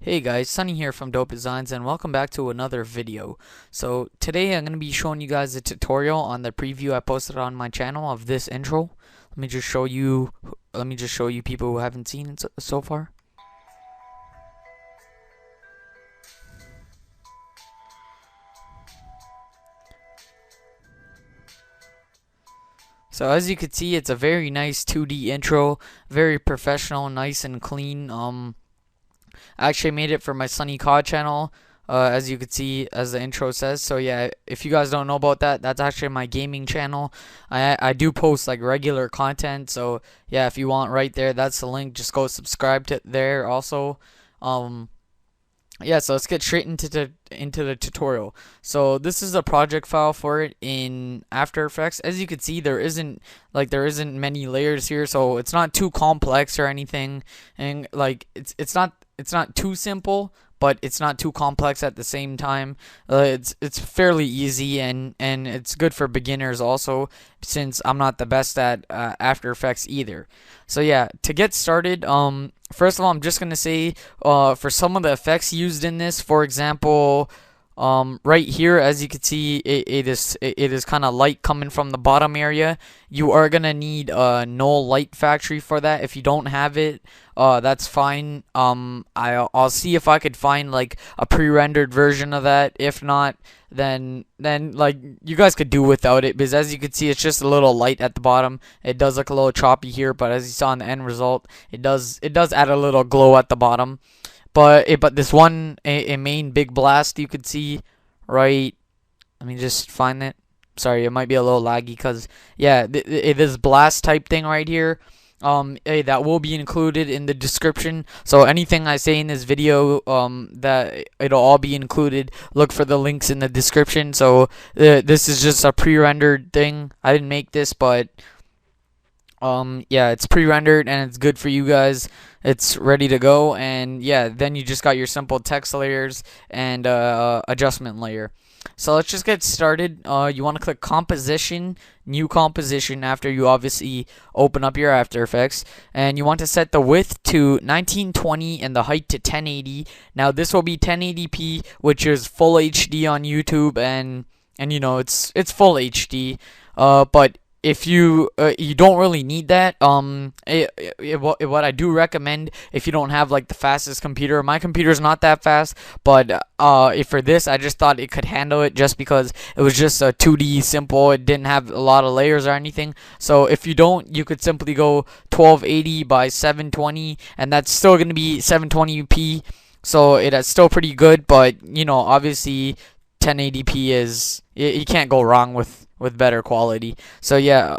Hey guys, Sunny here from Dope Designs and welcome back to another video. So today I'm going to be showing you guys a tutorial on the preview I posted on my channel of this intro. Let me just show you people who haven't seen it so far. So as you can see, it's a very nice 2D intro, very professional, nice and clean. I actually made it for my sunnycod channel, as you can see, as the intro says. So yeah, if you guys don't know about that, that's actually my gaming channel. I do post like regular content. So yeah, if you want, right there, that's the link. Just go subscribe to there also. Yeah, so let's get straight into the tutorial. So this is a project file for it in After Effects. As you can see, there isn't many layers here, so it's not too complex or anything, and like it's not too simple, but it's not too complex at the same time. It's fairly easy, and it's good for beginners also, since I'm not the best at After Effects either. So yeah, to get started, first of all, I'm just gonna say, for some of the effects used in this, for example, right here, as you can see, it is kind of light coming from the bottom area. You are gonna need a null light factory for that. If you don't have it, that's fine. I'll see if I could find like a pre-rendered version of that. If not, then like you guys could do without it, because as you can see, it's just a little light at the bottom. It does look a little choppy here, but as you saw in the end result, it does add a little glow at the bottom. But this one, a main big blast, you could see, right? Let me just find it. Sorry, it might be a little laggy, because yeah, this blast type thing right here, that will be included in the description. So anything I say in this video, that it'll all be included. Look for the links in the description. So this is just a pre-rendered thing. I didn't make this, but yeah, it's pre-rendered and it's good for you guys. It's ready to go, and yeah, then you just got your simple text layers and adjustment layer. So let's just get started. You want to click composition, new composition, after you obviously open up your After Effects, and you want to set the width to 1920 and the height to 1080. Now this will be 1080p, which is full HD on YouTube, and you know, it's full HD. But if you don't really need that, what I do recommend, if you don't have like the fastest computer, my computer's not that fast, but if for this, I just thought it could handle it, just because it was just a 2D simple. It didn't have a lot of layers or anything. So if you don't, you could simply go 1280 by 720, and that's still gonna be 720p. So it's still pretty good, but you know, obviously 1080p is, you can't go wrong with better quality. So yeah,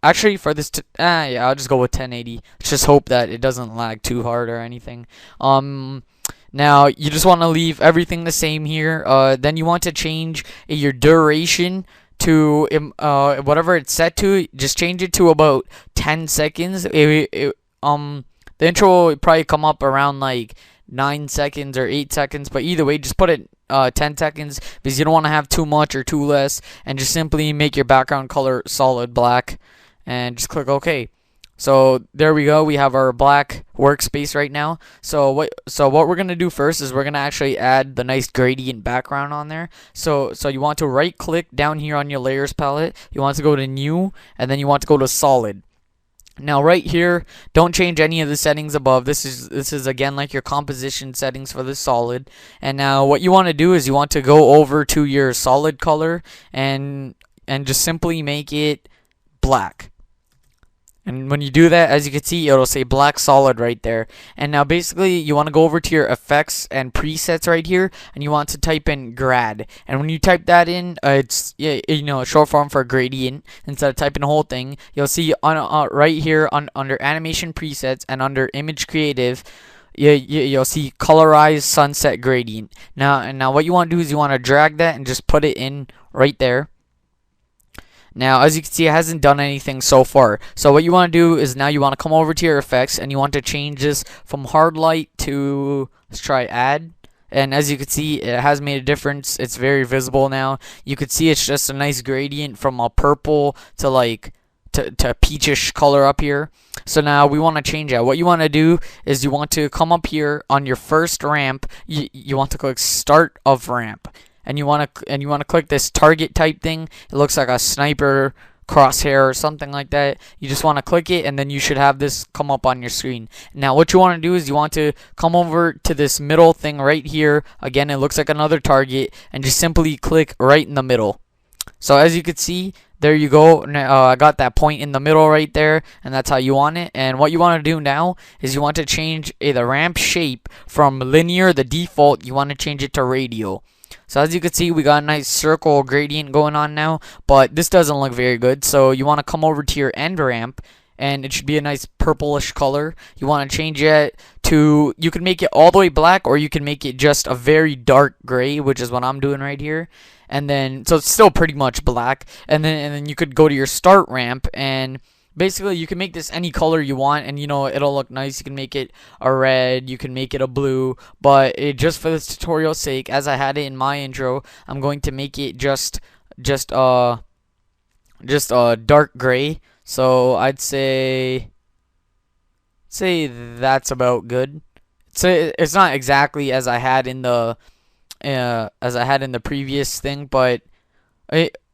actually for this yeah, I'll just go with 1080. Let's just hope that it doesn't lag too hard or anything. Now you just want to leave everything the same here. Then you want to change your duration to whatever it's set to. Just change it to about 10 seconds. The intro will probably come up around like 9 seconds or 8 seconds, but either way, just put it 10 seconds, because you don't want to have too much or too less, and just simply make your background color solid black, and just click OK. So there we go, we have our black workspace right now. So what we're gonna do first is we're gonna actually add the nice gradient background on there. So you want to right click down here on your layers palette, you want to go to new, and then you want to go to solid. Now right here, don't change any of the settings above. This is again like your composition settings for the solid. And now what you want to do is you want to go over to your solid color and just simply make it black. And when you do that, as you can see, it'll say black solid right there. And now basically you want to go over to your effects and presets right here, and you want to type in grad. And when you type that in, it's, yeah, you know, a short form for gradient. Instead of typing the whole thing, you'll see on right here under animation presets and under image creative, you'll see colorized sunset gradient. Now what you want to do is you want to drag that and just put it in right there. Now, as you can see, it hasn't done anything so far. So what you want to do is now you want to come over to your effects, and you want to change this from hard light to, let's try add. And as you can see, it has made a difference. It's very visible now. You could see it's just a nice gradient from a purple to like to peachish color up here. So now we want to change that. What you want to do is you want to come up here on your first ramp. You want to click start of ramp, and you want to click this target type thing. It looks like a sniper crosshair or something like that. You just want to click it, and then you should have this come up on your screen. Now what you want to do is you want to come over to this middle thing right here. Again, it looks like another target, and just simply click right in the middle. So as you can see, there you go. I got that point in the middle right there, and that's how you want it. And what you want to do now is you want to change the ramp shape from linear, the default, you want to change it to radial. So as you can see, we got a nice circle gradient going on now, but this doesn't look very good. So you want to come over to your end ramp, and it should be a nice purplish color. You want to change it to, you can make it all the way black, or you can make it just a very dark gray, which is what I'm doing right here. And then, so it's still pretty much black. And then you could go to your start ramp, and basically you can make this any color you want, and you know, it'll look nice. You can make it a red, you can make it a blue, but just for this tutorial's sake, as I had it in my intro, I'm going to make it just dark gray. So I'd say that's about good. So it's not exactly as I had in the previous thing, but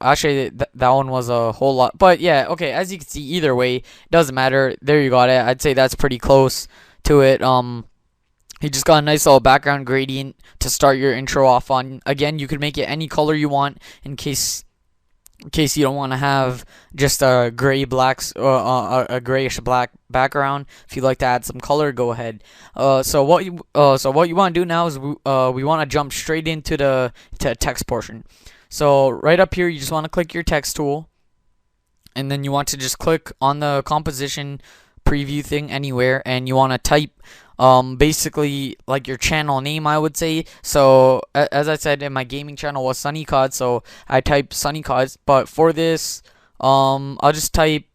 actually that one was a whole lot. But yeah, okay, as you can see, either way, it doesn't matter. There you got it. I'd say that's pretty close to it. You just got a nice little background gradient to start your intro off on. Again, you can make it any color you want in case you don't want to have just a gray a grayish black background. If you'd like to add some color, go ahead. So what you want to do now is we want to jump straight into the text portion. So right up here, you just want to click your text tool, and then you want to just click on the composition preview thing anywhere, and you want to type basically like your channel name, I would say. So as I said, in my gaming channel was sunnycod, so I typed sunnycod. But for this, I'll just type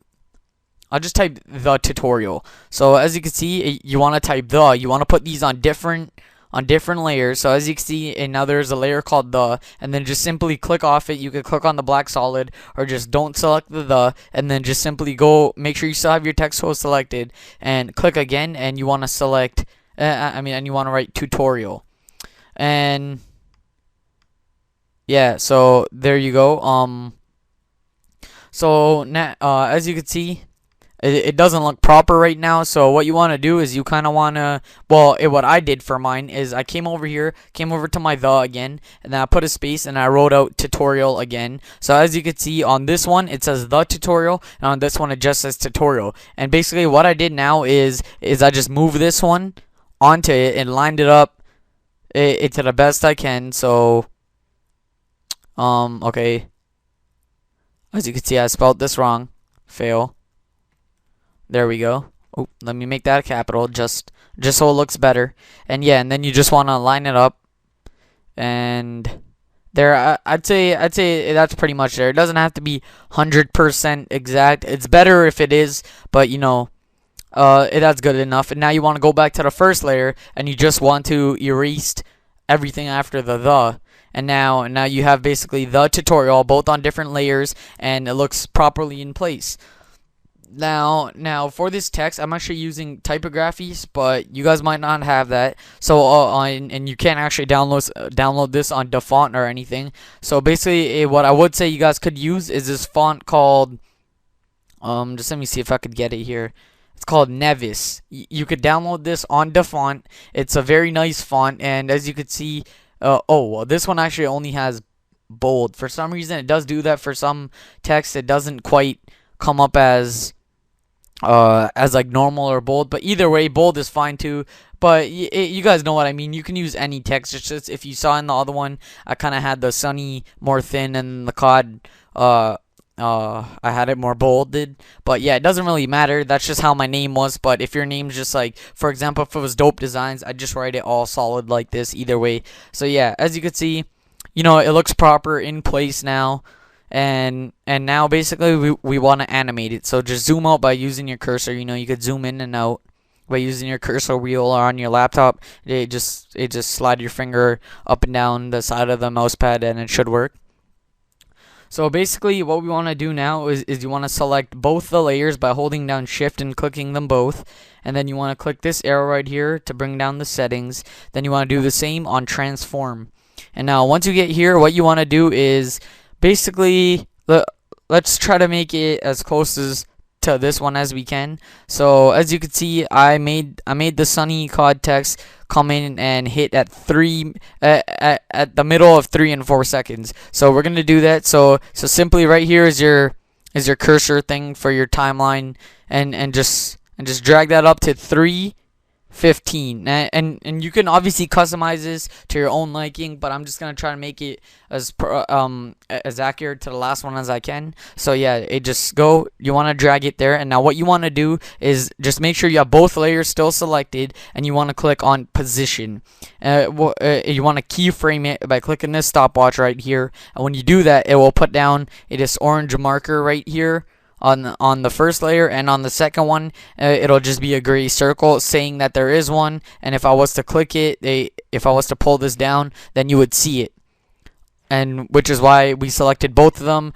the tutorial. So as you can see, you want to type you want to put these on different layers. So as you can see, and now there's a layer called and then just simply click off it. You could click on the black solid, or just don't select the, and then just simply go, make sure you still have your text tool selected, and click again, and you want to select, and you want to write tutorial. And yeah, so there you go. So now, as you can see, it doesn't look proper right now. So what you want to do is you kind of want to, what I did for mine is I came over to my again, and then I put a space, and I wrote out tutorial again. So as you can see, on this one it says the tutorial, and on this one it just says tutorial. And basically what I did now is I just moved this one onto it and lined it up it to the best I can. So okay, as you can see, I spelled this wrong. Fail. There we go. Oh, let me make that a capital just so it looks better. And yeah, and then you just want to line it up. And there, I'd say that's pretty much there. It doesn't have to be 100% exact. It's better if it is, but you know, that's good enough. And now you want to go back to the first layer, and you just want to erase everything after the. And now you have basically the tutorial, both on different layers, and it looks properly in place. Now for this text, I'm actually using typographies, but you guys might not have that. So and you can't actually download this on the font or anything. So basically, what I would say you guys could use is this font called just let me see if I could get it here. It's called Nevis. You could download this on the font. It's a very nice font, and as you could see, this one actually only has bold. For some reason, it does do that for some text. It doesn't quite come up as like normal or bold, but either way, bold is fine too. But you guys know what I mean. You can use any text. It's just, if you saw in the other one, I kind of had the sunny more thin, and the cod I had it more bolded. But yeah, it doesn't really matter. That's just how my name was. But if your name's just like, for example, if it was Dope Designs, I'd just write it all solid like this either way. So yeah, as you can see, you know, it looks proper in place now. And now basically we want to animate it. So just zoom out by using your cursor. You know, you could zoom in and out by using your cursor wheel, or on your laptop. It just slide your finger up and down the side of the mouse pad, and it should work. So basically what we want to do now is you want to select both the layers by holding down shift and clicking them both, and then you want to click this arrow right here to bring down the settings. Then you want to do the same on transform. And now once you get here, what you want to do is basically let's try to make it as close as to this one as we can. So as you can see, I made the sunnycod text come in and hit at at the middle of 3 and 4 seconds. So we're gonna do that. So simply right here is your cursor thing for your timeline, and just drag that up to 3:15, and you can obviously customize this to your own liking, but I'm just gonna try to make it as accurate to the last one as I can. So yeah, you want to drag it there, and now what you want to do is just make sure you have both layers still selected, and you want to click on position. You want to keyframe it by clicking this stopwatch right here, and when you do that, it will put down this orange marker right here on the first layer, and on the second one it'll just be a gray circle saying that there is one. And if I was to click it, if I was to pull this down, then you would see it, and which is why we selected both of them.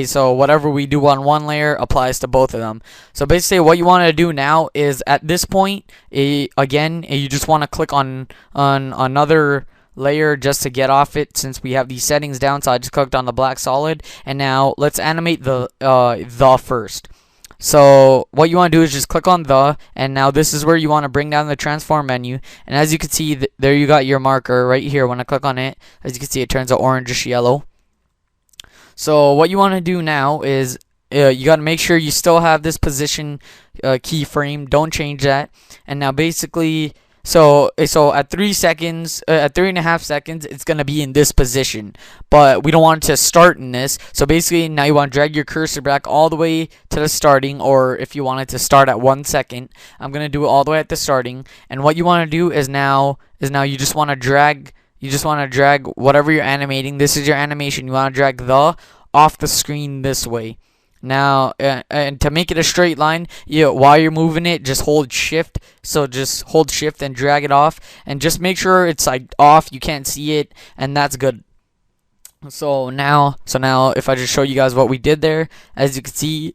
So whatever we do on one layer applies to both of them. So basically what you want to do now is at this point, again, you just want to click on another layer just to get off it, since we have these settings down. So I just clicked on the black solid, and now let's animate the first. So what you want to do is just click on and now this is where you want to bring down the transform menu, and as you can see, there you got your marker right here. When I click on it, as you can see, it turns out orangish yellow. So what you want to do now is you got to make sure you still have this position keyframe. Don't change that. And now basically, so at 3 seconds, at 3.5 seconds, it's gonna be in this position, but we don't want it to start in this. So basically, now you want to drag your cursor back all the way to the starting, or if you want it to start at 1 second, I'm gonna do it all the way at the starting. And what you want to do is now you just want to drag whatever you're animating. This is your animation. You want to drag off the screen this way. Now, and to make it a straight line, while you're moving it, just hold shift. So just hold shift and drag it off, and just make sure it's like off, you can't see it, and that's good. So now if I just show you guys what we did there, as you can see,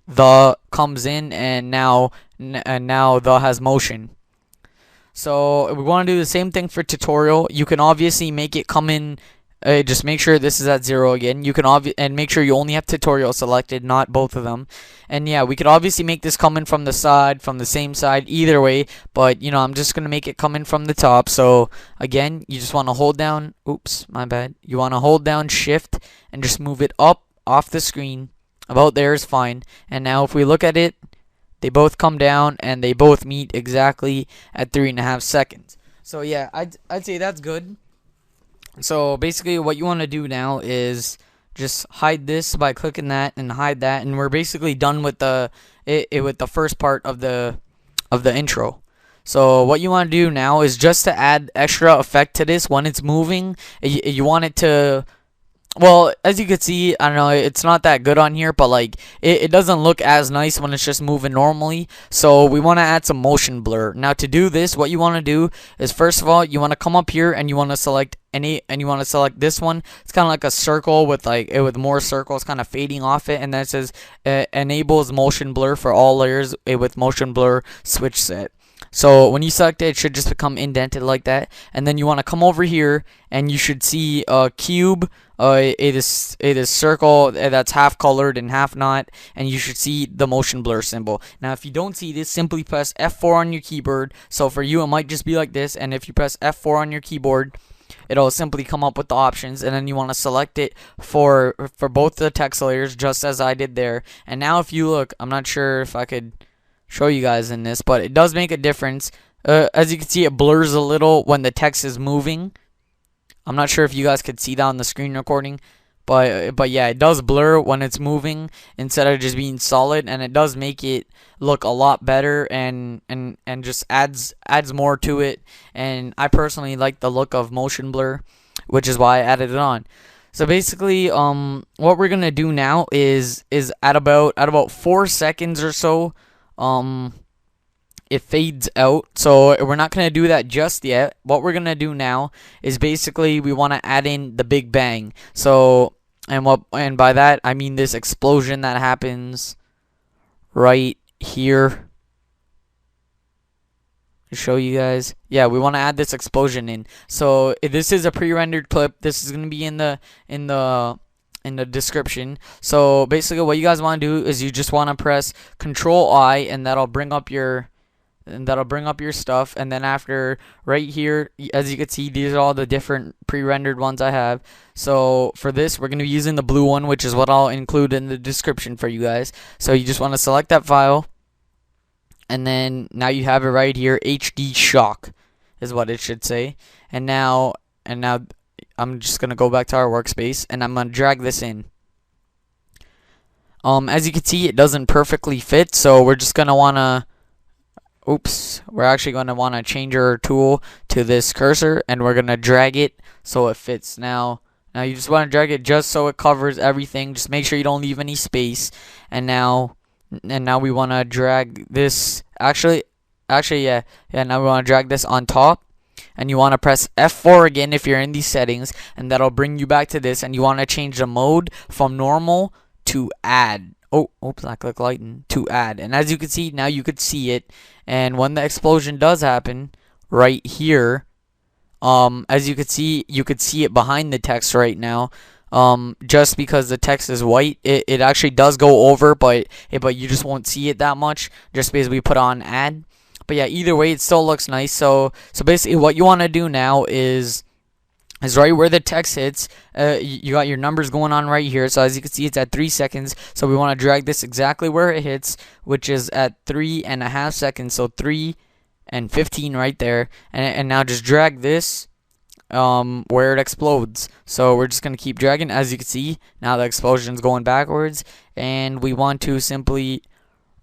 comes in, and now has motion. So we want to do the same thing for tutorial. You can obviously make it come in. Just make sure this is at 0 again. You can and make sure you only have tutorial selected, not both of them. And yeah, we could obviously make this come in from the side, from the same side, either way. But I'm just gonna make it come in from the top. So again, you just want to hold down. Oops, my bad. You want to hold down Shift and just move it up off the screen. About there is fine. And now if we look at it, they both come down and they both meet exactly at 3.5 seconds. So yeah, I'd say that's good. So basically what you want to do now is just hide this by clicking that and hide that, and we're basically done with the first part of the intro. So what you want to do now is just to add extra effect to this when it's moving. You want it to, well, as you can see, I don't know, it's not that good on here, but like it doesn't look as nice when it's just moving normally. So we want to add some motion blur. Now to do this, what you want to do is, first of all, you want to come up here and you want to select this one. It's kind of like a circle with more circles kind of fading off it, and then it says enables motion blur for all layers with motion blur switch set. So when you select it, it should just become indented like that, and then you want to come over here and you should see a cube. It is circle that's half colored and half not, and you should see the motion blur symbol. Now if you don't see this, simply press F4 on your keyboard. So for you it might just be like this, and if you press F4 on your keyboard, it'll simply come up with the options, and then you want to select it for both the text layers, just as I did there. And now if you look, I'm not sure if I could show you guys in this, but it does make a difference. As you can see, it blurs a little when the text is moving. I'm not sure if you guys could see that on the screen recording, but yeah, it does blur when it's moving instead of just being solid, and it does make it look a lot better and just adds more to it. And I personally like the look of motion blur, which is why I added it on. So basically, what we're gonna do now is at about 4 seconds or so, it fades out. So we're not going to do that just yet. What we're going to do now is basically we want to add in the Big Bang. So and by that I mean this explosion that happens right here. To show you guys, yeah, we want to add this explosion in. So if this is a pre-rendered clip, this is gonna be in the in the in the description. So basically what you guys want to do is you just want to press Control I, and that'll bring up your stuff. And then after, right here, as you can see, these are all the different pre-rendered ones I have. So for this, we're going to be using the blue one, which is what I'll include in the description for you guys. So you just want to select that file, and then now you have it right here. HD shock is what it should say. And now I'm just going to go back to our workspace, and I'm going to drag this in. As you can see, it doesn't perfectly fit, so we're just going to want to we're actually going to want to change our tool to this cursor, and we're going to drag it so it fits. Now you just want to drag it just so it covers everything. Just make sure you don't leave any space. And now we want to drag this, actually yeah, now we want to drag this on top, and you want to press F4 again if you're in these settings, and that'll bring you back to this. And you want to change the mode from normal to add. Oops, I click lighten to add. And as you can see, now you could see it. And when the explosion does happen right here, as you could see it behind the text right now. Just because the text is white, it actually does go over, but you just won't see it that much just because we put on add. But yeah, either way, it still looks nice. So basically what you want to do now is right where the text hits, you got your numbers going on right here. So as you can see, it's at 3 seconds. So we want to drag this exactly where it hits, which is at 3.5 seconds. So 3 and 15 right there. And now just drag this where it explodes. So we're just going to keep dragging. As you can see, now the explosion's going backwards. And we want to simply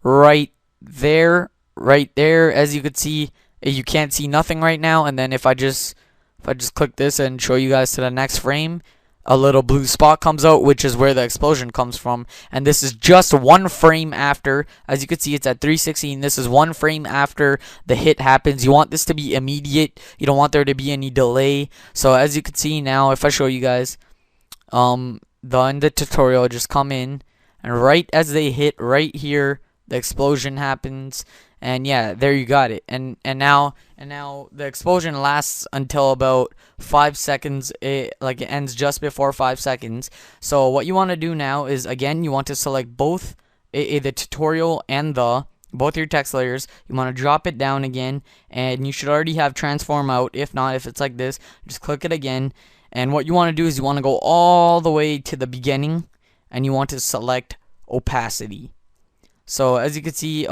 right there. As you can see, you can't see nothing right now. And then if I just click this and show you guys to the next frame, a little blue spot comes out, which is where the explosion comes from. And this is just 1 frame after. As you can see, it's at 3:16. This is 1 frame after the hit happens. You want this to be immediate. You don't want there to be any delay. So as you can see now, if I show you guys, in the tutorial, just come in, and right as they hit right here, the explosion happens. And yeah, there you got it. And now the explosion lasts until about 5 seconds. It ends just before 5 seconds. So what you want to do now is, again, you want to select both the tutorial and both your text layers. You want to drop it down again, and you should already have transform out. If not, if it's like this, just click it again. And what you want to do is you want to go all the way to the beginning, and you want to select opacity. So as you can see,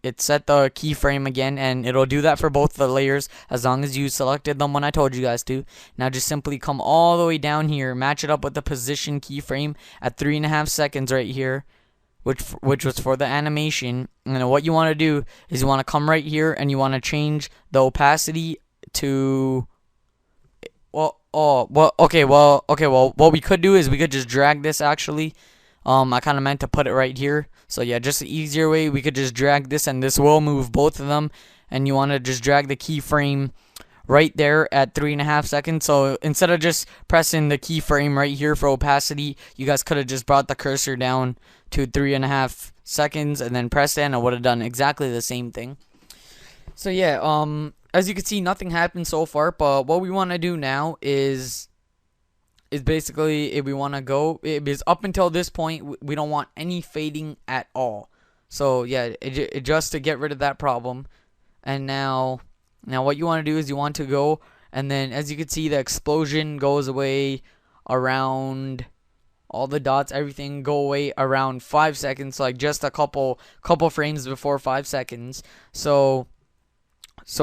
it set the keyframe again, and it'll do that for both the layers as long as you selected them when I told you guys to. Now just simply come all the way down here, match it up with the position keyframe at 3.5 seconds right here, which was for the animation. And then what you want to do is you want to come right here, and you want to change the opacity to okay, what we could do is we could just drag this actually. I kind of meant to put it right here. So yeah, just an easier way, we could just drag this, and this will move both of them. And you want to just drag the keyframe right there at 3.5 seconds. So instead of just pressing the keyframe right here for opacity, you guys could have just brought the cursor down to 3.5 seconds and then pressed it, and it would have done exactly the same thing. So yeah, as you can see, nothing happened so far, but what we want to do now is basically, if we want to go, because up until this point, we don't want any fading at all. So yeah, just to get rid of that problem. And now what you want to do is you want to go, and then as you can see, the explosion goes away around, all the dots, everything go away around 5 seconds, like just a couple frames before 5 seconds. So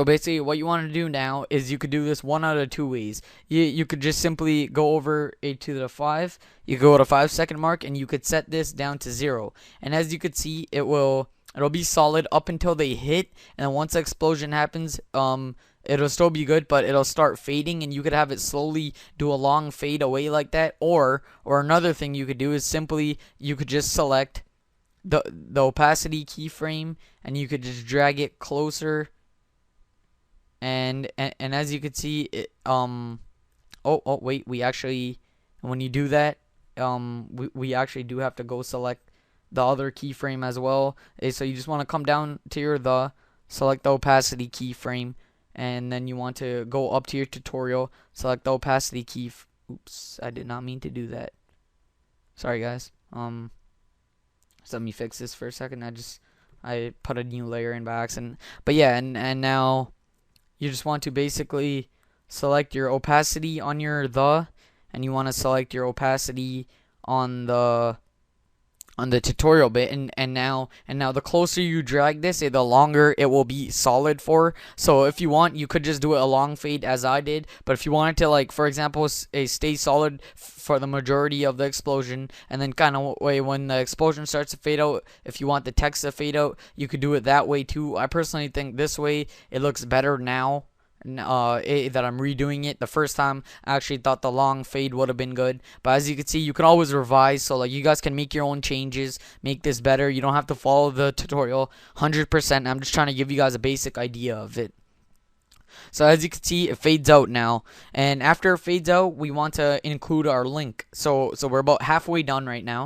basically what you want to do now is you could do this one out of 2 ways. You could just simply go over to the 5. You go to 5 second mark, and you could set this down to 0. And as you could see, it'll be solid up until they hit, and then once the explosion happens, it'll still be good, but it'll start fading, and you could have it slowly do a long fade away like that. Or another thing you could do is simply you could just select the opacity keyframe, and you could just drag it closer. And as you can see, it wait, we actually, when you do that, we actually do have to go select the other keyframe as well. So you just want to come down to your select the opacity keyframe, and then you want to go up to your tutorial, select the opacity key. Oops, I did not mean to do that. Sorry guys. So let me fix this for a second. I put a new layer in by accident. But yeah, and now you just want to basically select your opacity on your and you want to select your opacity on the tutorial bit, and now the closer you drag this, the longer it will be solid for. So if you want, you could just do it a long fade as I did, but if you wanted to, like for example, stay solid for the majority of the explosion, and then kind of way when the explosion starts to fade out, if you want the text to fade out, you could do it that way too. I personally think this way it looks better now that I'm redoing it. The first time I actually thought the long fade would have been good, but as you can see, you can always revise, so like you guys can make your own changes, make this better. You don't have to follow the tutorial 100%. I'm just trying to give you guys a basic idea of it. So as you can see, it fades out now, and after it fades out, we want to include our link. So we're about halfway done right now.